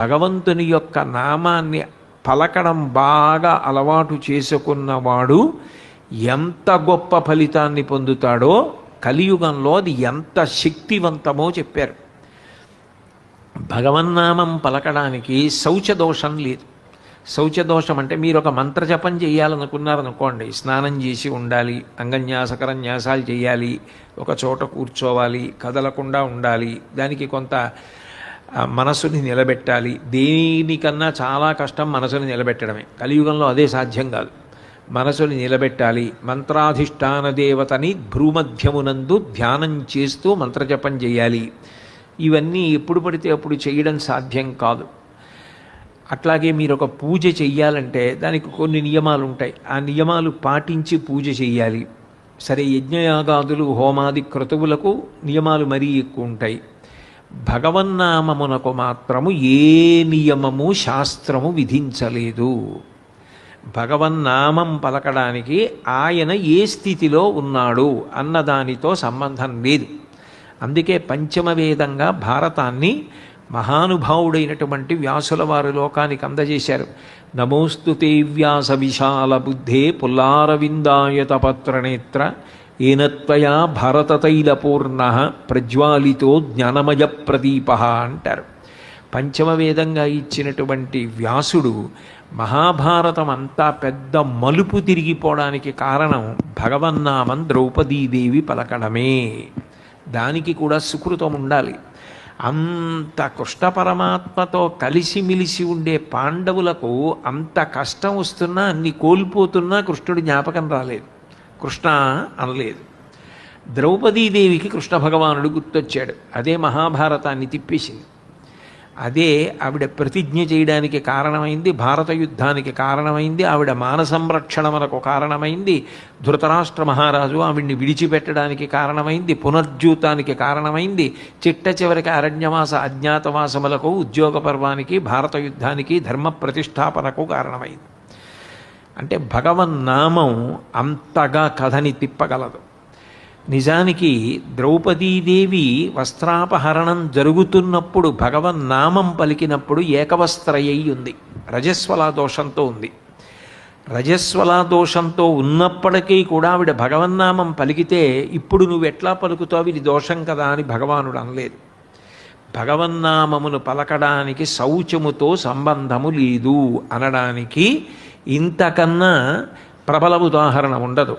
భగవంతుని యొక్క నామాన్ని పలకడం బాగా అలవాటు చేసుకున్నవాడు ఎంత గొప్ప ఫలితాన్ని పొందుతాడో కలియుగంలో అది ఎంత శక్తివంతమో చెప్పారు. భగవన్నామం పలకడానికి శౌచదోషం లేదు. శౌచదోషం అంటే మీరు ఒక మంత్రజపం చేయాలనుకున్నారనుకోండి, స్నానం చేసి ఉండాలి, అంగన్యాసకర న్యాసాలు చేయాలి, ఒక చోట కూర్చోవాలి, కదలకుండా ఉండాలి, దానికి కొంత మనసుని నిలబెట్టాలి. దేనికన్నా చాలా కష్టం మనసుని నిలబెట్టడమే. కలియుగంలో అదే సాధ్యం కాదు. మనసుని నిలబెట్టాలి. మంత్రాధిష్టాన దేవతని భ్రూమధ్యమునందు ధ్యానం చేస్తూ మంత్రజపం చేయాలి. ఇవన్నీ ఎప్పుడు పడితే అప్పుడు చేయడం సాధ్యం కాదు. అట్లాగే మీరు ఒక పూజ చెయ్యాలంటే దానికి కొన్ని నియమాలు ఉంటాయి. ఆ నియమాలు పాటించి పూజ చెయ్యాలి. సరే, యజ్ఞయాగాదులు హోమాది క్రతువులకు నియమాలు మరీ ఎక్కువ ఉంటాయి. భగవన్నామమునకు మాత్రము ఏ నియమము శాస్త్రము విధించలేదు. భగవన్నామం పలకడానికి ఆయన ఏ స్థితిలో ఉన్నాడు అన్నదానితో సంబంధం లేదు. అందుకే పంచమవేదంగా భారతాన్ని మహానుభావుడైనటువంటి వ్యాసుల వారు లోకానికి అందజేశారు. నమోస్తుతే వ్యాస విశాల బుద్ధే పుల్లారవిందాయత పత్రనేత్ర ఏనత్వయా భరతతైలపూర్ణ ప్రజ్వాలితో జ్ఞానమయ ప్రదీప అంటారు. పంచమవేదంగా ఇచ్చినటువంటి వ్యాసుడు మహాభారతం అంతా పెద్ద మలుపు తిరిగిపోవడానికి కారణం భగవన్నామం ద్రౌపదీదేవి పలకడమే. దానికి కూడా సుకృతం ఉండాలి. అంత కృష్ణ పరమాత్మతో కలిసిమిలిసి ఉండే పాండవులకు అంత కష్టం వస్తున్నా, అన్ని కోల్పోతున్నా కృష్ణుడి జ్ఞాపకం రాలేదు, కృష్ణ అనలేదు. ద్రౌపదీదేవికి కృష్ణ భగవానుడు గుర్తొచ్చాడు. అదే మహాభారతాన్ని తిప్పేసింది. అదే ఆవిడ ప్రతిజ్ఞ చేయడానికి కారణమైంది, భారత యుద్ధానికి కారణమైంది, ఆవిడ మాన సంరక్షణమునకు కారణమైంది, ధృతరాష్ట్ర మహారాజు ఆవిడ్ని విడిచిపెట్టడానికి కారణమైంది, పునర్జూతానికి కారణమైంది, చిట్ట చివరికి అరణ్యవాస అజ్ఞాతవాసములకు, ఉద్యోగ పర్వానికి, భారత యుద్ధానికి, ధర్మ ప్రతిష్టాపనకు కారణమైంది. అంటే భగవన్నామం అంతగా కథని తిప్పగలదు. నిజానికి ద్రౌపదీదేవి వస్త్రాపహరణం జరుగుతున్నప్పుడు భగవన్నామం పలికినప్పుడు ఏకవస్త్రయ్యి ఉంది, రజస్వలా దోషంతో ఉంది. రజస్వలా దోషంతో ఉన్నప్పటికీ కూడా ఆవిడ భగవన్నామం పలికితే ఇప్పుడు నువ్వు ఎట్లా పలుకుతావు, ఇది దోషం కదా అని భగవానుడు అనలేదు. భగవన్నామమును పలకడానికి శౌచముతో సంబంధము లేదు అనడానికి ఇంతకన్నా ప్రబల ఉదాహరణ ఉండదు.